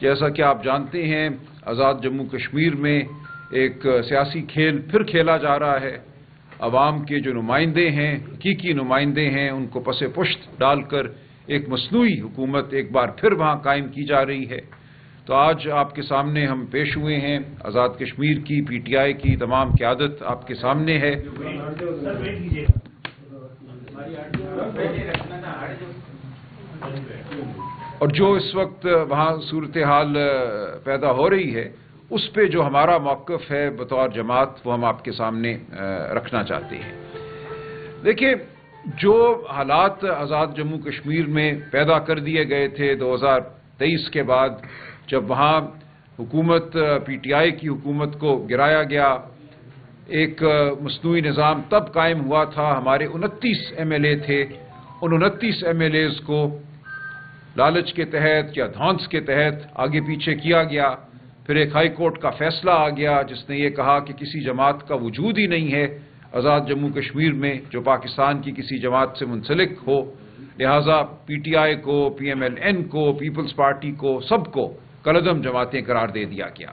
جیسا کہ آپ جانتے ہیں آزاد جموں کشمیر میں ایک سیاسی کھیل پھر کھیلا جا رہا ہے۔ عوام کے جو نمائندے ہیں، حقیقی نمائندے ہیں، ان کو پس پشت ڈال کر ایک مصنوعی حکومت ایک بار پھر وہاں قائم کی جا رہی ہے۔ تو آج آپ کے سامنے ہم پیش ہوئے ہیں، آزاد کشمیر کی پی ٹی آئی کی تمام قیادت آپ کے سامنے ہے۔ اور جو اس وقت وہاں صورتحال پیدا ہو رہی ہے، اس پہ جو ہمارا موقف ہے بطور جماعت، وہ ہم آپ کے سامنے رکھنا چاہتے ہیں۔ دیکھیں، جو حالات آزاد جموں کشمیر میں پیدا کر دیے گئے تھے 2023 کے بعد، جب وہاں حکومت پی ٹی آئی کی حکومت کو گرایا گیا، ایک مصنوعی نظام تب قائم ہوا تھا۔ ہمارے 29 ایم ایل اے تھے، ان 29 ایم ایل ایز کو لالچ کے تحت یا دھونس کے تحت آگے پیچھے کیا گیا۔ پھر ایک ہائی کورٹ کا فیصلہ آ گیا جس نے یہ کہا کہ کسی جماعت کا وجود ہی نہیں ہے آزاد جموں کشمیر میں جو پاکستان کی کسی جماعت سے منسلک ہو، لہٰذا پی ٹی آئی کو، پی ایم ایل این کو، پیپلز پارٹی کو، سب کو کالعدم جماعتیں قرار دے دیا گیا۔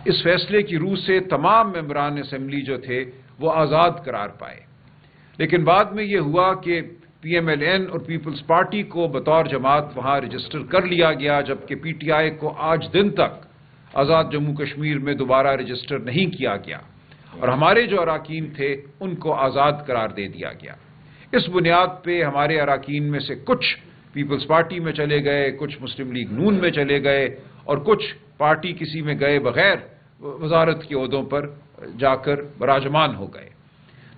اس فیصلے کی روح سے تمام ممبران اسمبلی جو تھے وہ آزاد قرار پائے، لیکن بعد میں یہ ہوا کہ پی ایم ایل این اور پیپلز پارٹی کو بطور جماعت وہاں رجسٹر کر لیا گیا، جبکہ پی ٹی آئی کو آج دن تک آزاد جموں کشمیر میں دوبارہ رجسٹر نہیں کیا گیا، اور ہمارے جو اراکین تھے ان کو آزاد قرار دے دیا گیا۔ اس بنیاد پہ ہمارے اراکین میں سے کچھ پیپلز پارٹی میں چلے گئے، کچھ مسلم لیگ نون میں چلے گئے، اور کچھ پارٹی کسی میں گئے بغیر وزارت کے عہدوں پر جا کر براجمان ہو گئے۔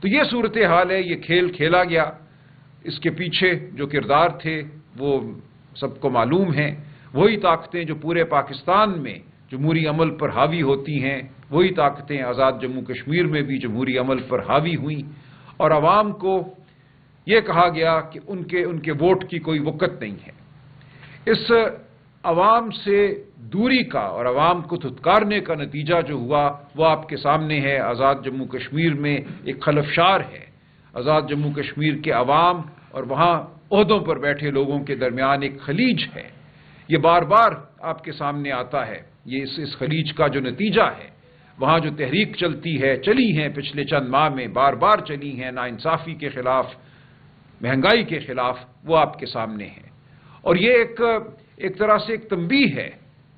تو یہ صورتحال ہے، یہ کھیل کھیلا گیا۔ اس کے پیچھے جو کردار تھے وہ سب کو معلوم ہیں۔ وہی طاقتیں جو پورے پاکستان میں جمہوری عمل پر حاوی ہوتی ہیں، وہی طاقتیں آزاد جموں کشمیر میں بھی جمہوری عمل پر حاوی ہوئیں، اور عوام کو یہ کہا گیا کہ ان کے ووٹ کی کوئی وقت نہیں ہے۔ اس عوام سے دوری کا اور عوام کو دھتکارنے کا نتیجہ جو ہوا وہ آپ کے سامنے ہے۔ آزاد جموں کشمیر میں ایک خلفشار ہے۔ آزاد جموں کشمیر کے عوام اور وہاں عہدوں پر بیٹھے لوگوں کے درمیان ایک خلیج ہے۔ یہ بار بار آپ کے سامنے آتا ہے۔ یہ اس خلیج کا جو نتیجہ ہے، وہاں جو تحریک چلی ہیں پچھلے چند ماہ میں، بار بار چلی ہیں ناانصافی کے خلاف، مہنگائی کے خلاف، وہ آپ کے سامنے ہے۔ اور یہ ایک طرح سے ایک تنبیہ ہے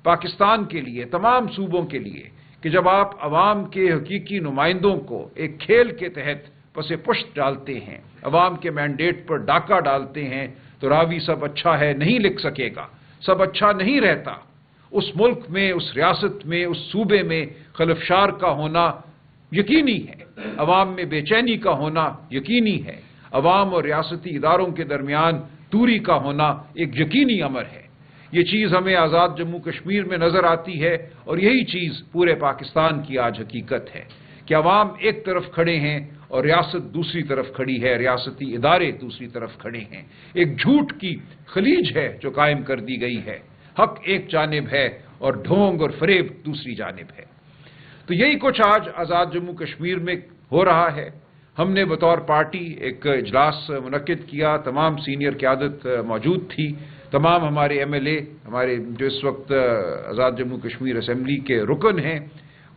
پاکستان کے لیے، تمام صوبوں کے لیے، کہ جب آپ عوام کے حقیقی نمائندوں کو ایک کھیل کے تحت پس پشت ڈالتے ہیں، عوام کے مینڈیٹ پر ڈاکہ ڈالتے ہیں، تو راوی سب اچھا ہے نہیں لکھ سکے گا، سب اچھا نہیں رہتا۔ اس ملک میں، اس ریاست میں، اس صوبے میں خلفشار کا ہونا یقینی ہے، عوام میں بے چینی کا ہونا یقینی ہے، عوام اور ریاستی اداروں کے درمیان دوری کا ہونا ایک یقینی امر ہے۔ یہ چیز ہمیں آزاد جموں کشمیر میں نظر آتی ہے، اور یہی چیز پورے پاکستان کی آج حقیقت ہے کہ عوام ایک طرف کھڑے ہیں اور ریاست دوسری طرف کھڑی ہے، ریاستی ادارے دوسری طرف کھڑے ہیں۔ ایک جھوٹ کی خلیج ہے جو قائم کر دی گئی ہے، حق ایک جانب ہے اور ڈھونگ اور فریب دوسری جانب ہے۔ تو یہی کچھ آج آزاد جموں کشمیر میں ہو رہا ہے۔ ہم نے بطور پارٹی ایک اجلاس منعقد کیا، تمام سینئر قیادت موجود تھی، تمام ہمارے ایم ایل اے، ہمارے جو اس وقت آزاد جموں کشمیر اسمبلی کے رکن ہیں،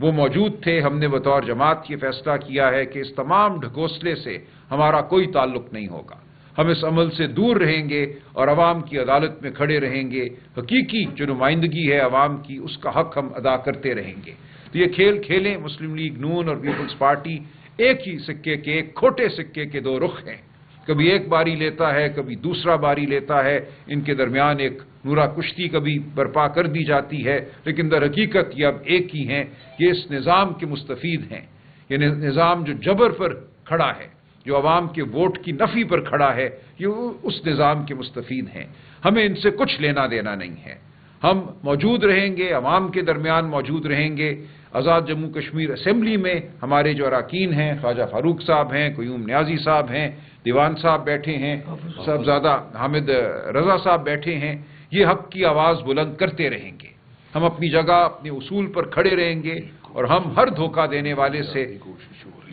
وہ موجود تھے۔ ہم نے بطور جماعت یہ فیصلہ کیا ہے کہ اس تمام ڈھکوسلے سے ہمارا کوئی تعلق نہیں ہوگا، ہم اس عمل سے دور رہیں گے اور عوام کی عدالت میں کھڑے رہیں گے، حقیقی جو نمائندگی ہے عوام کی اس کا حق ہم ادا کرتے رہیں گے۔ تو یہ کھیل کھیلیں مسلم لیگ نون اور پیپلز پارٹی ایک ہی سکے کے، ایک کھوٹے سکے کے دو رخ ہیں، کبھی ایک باری لیتا ہے، کبھی دوسرا باری لیتا ہے، ان کے درمیان ایک نورا کشتی کبھی برپا کر دی جاتی ہے، لیکن در حقیقت یہ اب ایک ہی ہیں، یہ اس نظام کے مستفید ہیں۔ یہ نظام جو جبر پر کھڑا ہے، جو عوام کے ووٹ کی نفی پر کھڑا ہے، یہ اس نظام کے مستفید ہیں۔ ہمیں ان سے کچھ لینا دینا نہیں ہے۔ ہم موجود رہیں گے، عوام کے درمیان موجود رہیں گے۔ آزاد جموں کشمیر اسمبلی میں ہمارے جو اراکین ہیں، خواجہ فاروق صاحب ہیں، قیوم نیازی صاحب ہیں، دیوان صاحب بیٹھے ہیں، صاحبزادہ حامد رضا صاحب بیٹھے ہیں، یہ حق کی آواز بلند کرتے رہیں گے۔ ہم اپنی جگہ، اپنے اصول پر کھڑے رہیں گے اور ہم ہر دھوکہ دینے والے سے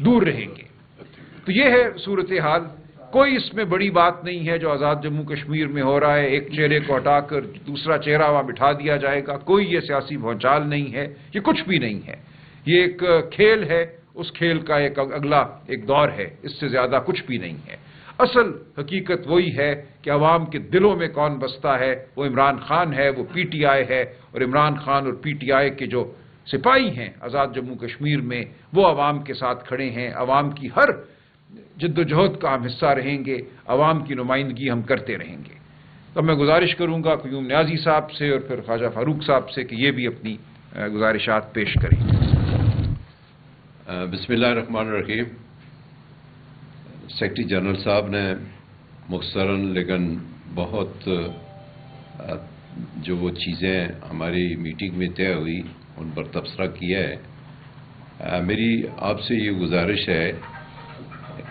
دور رہیں گے۔ تو یہ ہے صورتحال۔ کوئی اس میں بڑی بات نہیں ہے جو آزاد جموں کشمیر میں ہو رہا ہے، ایک چہرے کو ہٹا کر دوسرا چہرہ وہاں بٹھا دیا جائے گا، کوئی یہ سیاسی بھونچال نہیں ہے، یہ کچھ بھی نہیں ہے، یہ ایک کھیل ہے، اس کھیل کا ایک اگلا ایک دور ہے، اس سے زیادہ کچھ بھی نہیں ہے۔ اصل حقیقت وہی ہے کہ عوام کے دلوں میں کون بستا ہے، وہ عمران خان ہے، وہ پی ٹی آئی ہے، اور عمران خان اور پی ٹی آئی کے جو سپاہی ہیں آزاد جموں کشمیر میں، وہ عوام کے ساتھ کھڑے ہیں، عوام کی ہر جد و جہد کا ہم حصہ رہیں گے، عوام کی نمائندگی ہم کرتے رہیں گے۔ تو میں گزارش کروں گا قیوم نیازی صاحب سے اور پھر خواجہ فاروق صاحب سے کہ یہ بھی اپنی گزارشات پیش کریں۔ بسم اللہ الرحمن الرحیم۔ سیکرٹری جنرل صاحب نے مختصراً لیکن بہت جو وہ چیزیں ہماری میٹنگ میں طے ہوئی ان پر تبصرہ کیا ہے۔ میری آپ سے یہ گزارش ہے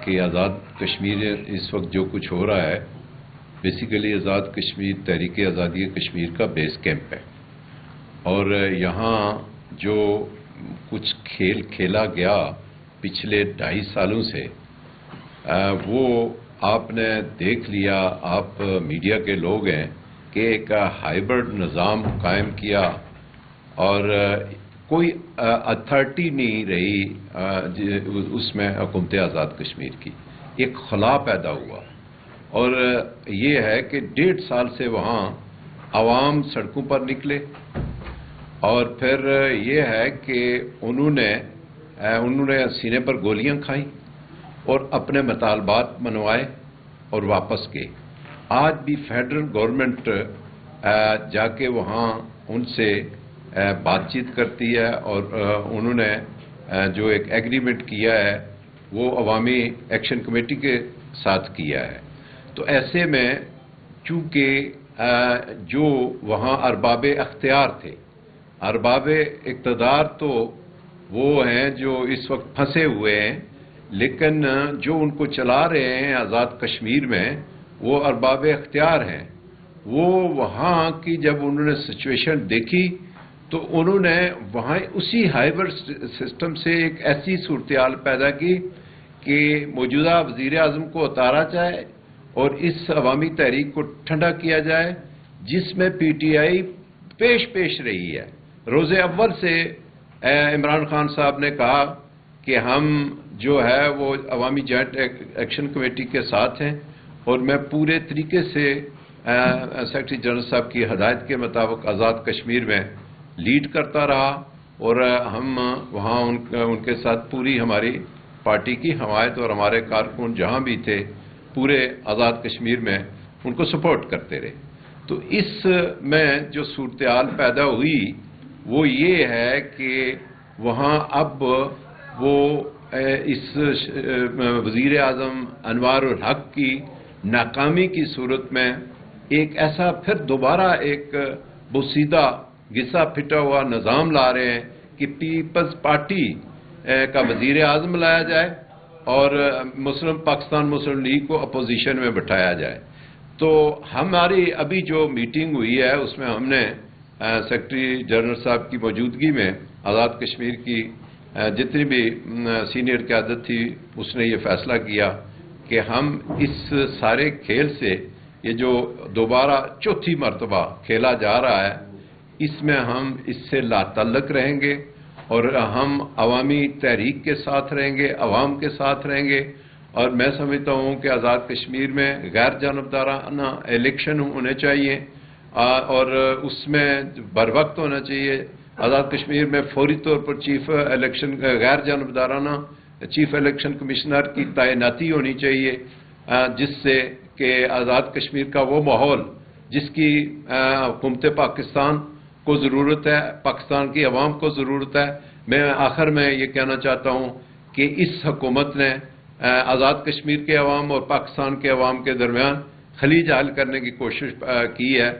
کہ آزاد کشمیر اس وقت جو کچھ ہو رہا ہے بیسیکلی آزاد کشمیر تحریک آزادی کشمیر کا بیس کیمپ ہے، اور یہاں جو کچھ کھیل کھیلا گیا پچھلے 2.5 سالوں سے وہ آپ نے دیکھ لیا، آپ میڈیا کے لوگ ہیں کہ ایک ہائبرڈ نظام قائم کیا اور کوئی اتھارٹی نہیں رہی اس میں حکومت آزاد کشمیر کی، ایک خلا پیدا ہوا، اور یہ ہے کہ 1.5 سال سے وہاں عوام سڑکوں پر نکلے، اور پھر یہ ہے کہ انہوں نے سینے پر گولیاں کھائیں اور اپنے مطالبات منوائے اور واپس گئے۔ آج بھی فیڈرل گورنمنٹ جا کے وہاں ان سے بات چیت کرتی ہے، اور انہوں نے جو ایک ایگریمنٹ کیا ہے وہ عوامی ایکشن کمیٹی کے ساتھ کیا ہے۔ تو ایسے میں چونکہ جو وہاں ارباب اختیار تھے، ارباب اقتدار تو وہ ہیں جو اس وقت پھنسے ہوئے ہیں، لیکن جو ان کو چلا رہے ہیں آزاد کشمیر میں وہ ارباب اختیار ہیں۔ وہ وہاں کی جب انہوں نے سچویشن دیکھی تو انہوں نے وہاں اسی ہائبرڈ سسٹم سے ایک ایسی صورتحال پیدا کی کہ موجودہ وزیر اعظم کو اتارا جائے اور اس عوامی تحریک کو ٹھنڈا کیا جائے، جس میں پی ٹی آئی پیش رہی ہے۔ روز اول سے عمران خان صاحب نے کہا کہ ہم جو ہے وہ عوامی جوائنٹ ایکشن کمیٹی کے ساتھ ہیں، اور میں پورے طریقے سے سیکرٹری جنرل صاحب کی ہدایت کے مطابق آزاد کشمیر میں لیڈ کرتا رہا، اور ہم وہاں ان کے ساتھ پوری ہماری پارٹی کی حمایت اور ہمارے کارکن جہاں بھی تھے پورے آزاد کشمیر میں ان کو سپورٹ کرتے رہے۔ تو اس میں جو صورتحال پیدا ہوئی وہ یہ ہے کہ وہاں اب وہ اس وزیر اعظم انوار الحق کی ناکامی کی صورت میں ایک ایسا پھر دوبارہ ایک بوسیدہ گھسا پھٹا ہوا نظام لا رہے ہیں کہ پیپلز پارٹی کا وزیر اعظم لایا جائے اور پاکستان مسلم لیگ کو اپوزیشن میں بٹھایا جائے۔ تو ہماری ابھی جو میٹنگ ہوئی ہے اس میں ہم نے سیکرٹری جنرل صاحب کی موجودگی میں آزاد کشمیر کی جتنی بھی سینئر قیادت تھی اس نے یہ فیصلہ کیا کہ ہم اس سارے کھیل سے، یہ جو دوبارہ چوتھی مرتبہ کھیلا جا رہا ہے، اس میں ہم اس سے لا تعلق رہیں گے اور ہم عوامی تحریک کے ساتھ رہیں گے، عوام کے ساتھ رہیں گے، اور میں سمجھتا ہوں کہ آزاد کشمیر میں غیر جانبدارانہ الیکشن ہونے چاہیے اور اس میں بر وقت ہونا چاہیے۔ آزاد کشمیر میں فوری طور پر غیر جانبدارانہ چیف الیکشن کمشنر کی تعیناتی ہونی چاہیے، جس سے کہ آزاد کشمیر کا وہ ماحول جس کی حکومت پاکستان کو ضرورت ہے، پاکستان کی عوام کو ضرورت ہے۔ میں آخر میں یہ کہنا چاہتا ہوں کہ اس حکومت نے آزاد کشمیر کے عوام اور پاکستان کے عوام کے درمیان خلیج حل کرنے کی کوشش کی ہے۔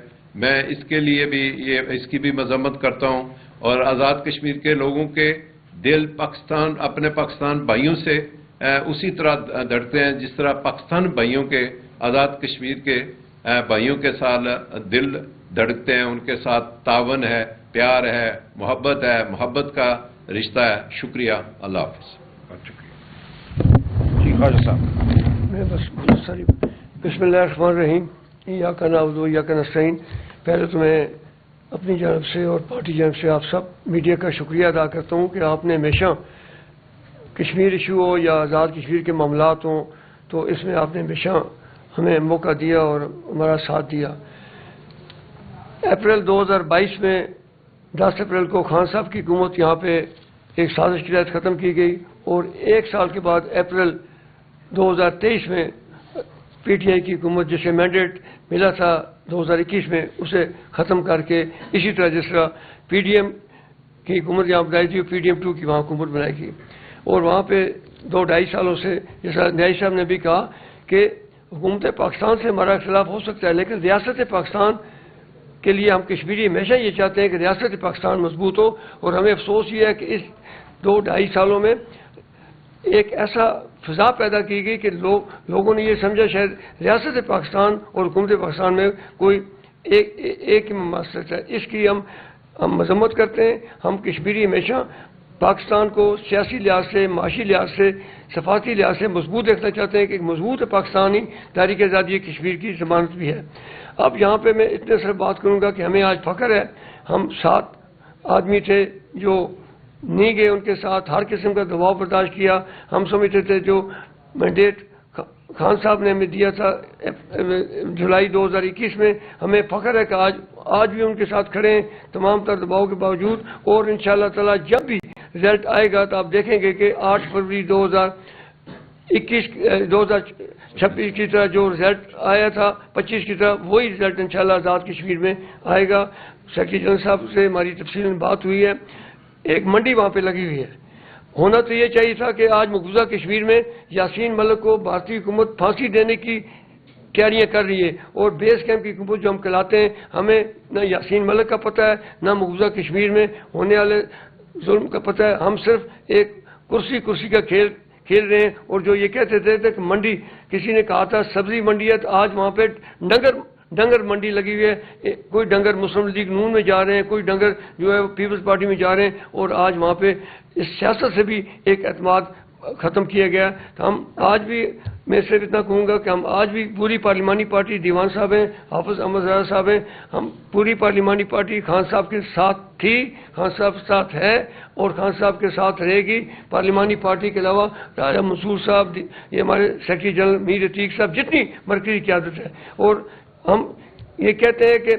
میں اس کے لیے بھی اس کی بھی مذمت کرتا ہوں، اور آزاد کشمیر کے لوگوں کے دل اپنے پاکستان بھائیوں سے اسی طرح دھڑکتے ہیں جس طرح پاکستان بھائیوں کے آزاد کشمیر کے بھائیوں کے ساتھ دل دھڑکتے ہیں، ان کے ساتھ تعاون ہے، پیار ہے، محبت کا رشتہ ہے۔ شکریہ، اللہ حافظ۔ جی خواجہ صاحب۔ میں بس بہت ساری بسم اللہ الرحمن الرحیم ایاک نعبد و ایاک نستعین. پہلے تو میں اپنی جانب سے اور پارٹی جانب سے آپ سب میڈیا کا شکریہ ادا کرتا ہوں کہ آپ نے ہمیشہ کشمیر ایشو ہو یا آزاد کشمیر کے معاملات ہوں تو اس میں آپ نے ہمیشہ ہمیں موقع دیا اور ہمارا ساتھ دیا. اپریل 2022 میں 10 اپریل کو خان صاحب کی حکومت یہاں پہ ایک سازش کے تحت ختم کی گئی اور ایک سال کے بعد اپریل 2023 میں پی ٹی آئی کی حکومت جسے مینڈیٹ ملا تھا 2021 میں اسے ختم کر کے اسی طرح جس طرح پی ڈی ایم کی حکومت یہاں بنائی تھی پی ڈی ایم 2 کی وہاں حکومت بنائی گئی اور وہاں پہ 2-2.5 سالوں سے جیسا نیائی صاحب نے بھی کہا کہ حکومت پاکستان سے ہمارا اختلاف ہو سکتا ہے لیکن ریاست پاکستان کے لیے ہم کشمیری ہمیشہ یہ چاہتے ہیں کہ ریاست پاکستان مضبوط ہو اور ہمیں افسوس یہ ہے کہ اس 2-2.5 سالوں میں ایک ایسا فضا پیدا کی گئی کہ لوگوں نے یہ سمجھا شاید ریاست پاکستان اور حکومت پاکستان میں کوئی ایک ہی مماثلت ہے. اس کی ہم مذمت کرتے ہیں. ہم کشمیری ہمیشہ پاکستان کو سیاسی لحاظ سے معاشی لحاظ سے ثقافتی لحاظ سے مضبوط دیکھنا چاہتے ہیں کہ ایک مضبوط پاکستانی تحریک آزادی کشمیر کی ضمانت بھی ہے. اب یہاں پہ میں اتنے سے بات کروں گا کہ ہمیں آج فخر ہے ہم 7 آدمی تھے جو نہیں گئے, ان کے ساتھ ہر قسم کا دباؤ برداشت کیا. ہم سمجھتے تھے جو مینڈیٹ خان صاحب نے ہمیں دیا تھا جولائی 2021 میں, ہمیں فخر ہے کہ آج بھی ان کے ساتھ کھڑے ہیں تمام تر دباؤ کے باوجود. اور انشاءاللہ تعالی جب بھی رزلٹ آئے گا تو آپ دیکھیں گے کہ 8 فروری 2026 کی طرح جو رزلٹ آیا تھا 25 کی طرح وہی رزلٹ انشاءاللہ آزاد کشمیر میں آئے گا. سیکرٹری جنرل صاحب سے ہماری تفصیل میں بات ہوئی ہے. ایک منڈی وہاں پہ لگی ہوئی ہے. ہونا تو یہ چاہیے تھا کہ آج مقبوضہ کشمیر میں یاسین ملک کو بھارتی حکومت پھانسی دینے کی تیاریاں کر رہی ہے اور بیس کیمپ کی حکومت جو ہم کہلاتے ہیں ہمیں نہ یاسین ملک کا پتہ ہے نہ مقبوضہ کشمیر میں ہونے والے ظلم کا پتہ ہے. ہم صرف ایک کرسی کا کھیل رہے ہیں. اور جو یہ کہتے تھے کہ منڈی کسی نے کہا تھا سبزی منڈی ہے تو آج وہاں پہ ڈنگر منڈی لگی ہوئی ہے. کوئی ڈنگر مسلم لیگ نون میں جا رہے ہیں, کوئی ڈنگر جو ہے پیپلز پارٹی میں جا رہے ہیں اور آج وہاں پہ اس سیاست سے بھی ایک اعتماد ختم کیا گیا. تو ہم آج بھی میں صرف اتنا کہوں گا کہ ہم آج بھی پوری پارلیمانی پارٹی دیوان صاحب ہیں, حافظ احمد رضا صاحب ہیں, ہم پوری پارلیمانی پارٹی خان صاحب کے ساتھ تھی, خان صاحب کے ساتھ ہے اور خان صاحب کے ساتھ رہے گی. پارلیمانی پارٹی کے علاوہ راجہ منصور صاحب, یہ ہمارے سیکرٹری جنرل میر عتیق صاحب, جتنی مرکزی قیادت ہے. اور ہم یہ کہتے ہیں کہ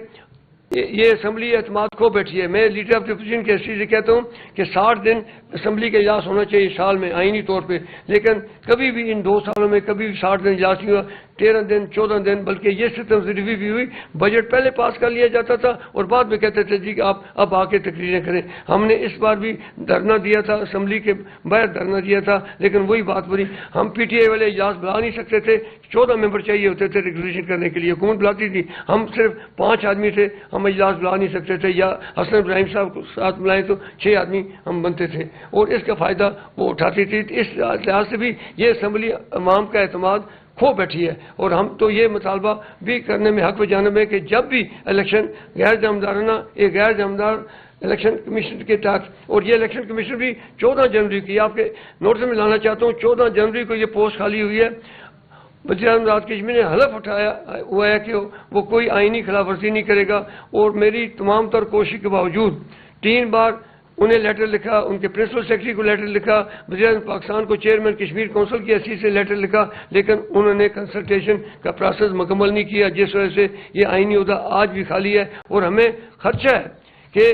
یہ اسمبلی اعتماد کھو بیٹھی ہے. میں لیڈر آف دی اپوزیشن کے حیثیت سے کہتا ہوں کہ 60 دن اسمبلی کا اجلاس ہونا چاہیے سال میں آئینی طور پہ, لیکن کبھی بھی ان 2 سالوں میں کبھی بھی 60 دن اجلاس نہیں ہوا. 13 دن 14 دن بلکہ یہ سسٹم ریویو بھی ہوئی. بجٹ پہلے پاس کر لیا جاتا تھا اور بعد میں کہتے تھے جی کہ آپ اب آ کے تقریریں کریں. ہم نے اس بار بھی دھرنا دیا تھا, اسمبلی کے باہر دھرنا دیا تھا, لیکن وہی بات بنی. ہم پی ٹی آئی والے اجلاس بلا نہیں سکتے تھے, 14 ممبر چاہیے ہوتے تھے ریگولیشن کرنے کے لیے, حکومت بلاتی تھی. ہم صرف 5 آدمی تھے, ہم اجلاس بلا نہیں سکتے تھے, یا حسن ابراہیم صاحب کو ساتھ ملائیں تو 6 آدمی ہم بنتے تھے اور اس کا فائدہ وہ اٹھاتی تھی. اس لحاظ سے بھی یہ اسمبلی عوام کا اعتماد کھو بیٹھی ہے. اور ہم تو یہ مطالبہ بھی کرنے میں حق و جانب ہے کہ جب بھی الیکشن غیر جانبدارانہ ایک غیر جانبدار الیکشن کمیشن کے تحت, اور یہ الیکشن کمیشن بھی 14 جنوری کی, آپ کے نوٹس میں لانا چاہتا ہوں, 14 جنوری کو یہ پوسٹ خالی ہوئی ہے. وزیر اعظم آزاد کشمیر نے حلف اٹھایا ہوا ہے کہ وہ کوئی آئینی خلاف ورزی نہیں کرے گا. اور میری تمام تر کوشش کے باوجود 3 بار انہیں لیٹر لکھا, ان کے پرنسپل سیکرٹری کو لیٹر لکھا, وزیر اعظم پاکستان کو چیئرمین کشمیر کونسل کی حیثیت سے لیٹر لکھا, لیکن انہوں نے کنسلٹیشن کا پروسیس مکمل نہیں کیا, جس وجہ سے یہ آئینی عہدہ آج بھی خالی ہے. اور ہمیں خدشہ ہے کہ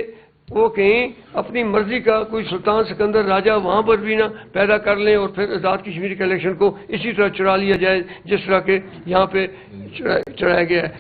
وہ کہیں اپنی مرضی کا کوئی سلطان سکندر راجہ وہاں پر بھی نہ پیدا کر لیں اور پھر آزاد کشمیر کے الیکشن کو اسی طرح چرا لیا جائے جس طرح کے یہاں پہ چرایا گیا ہے.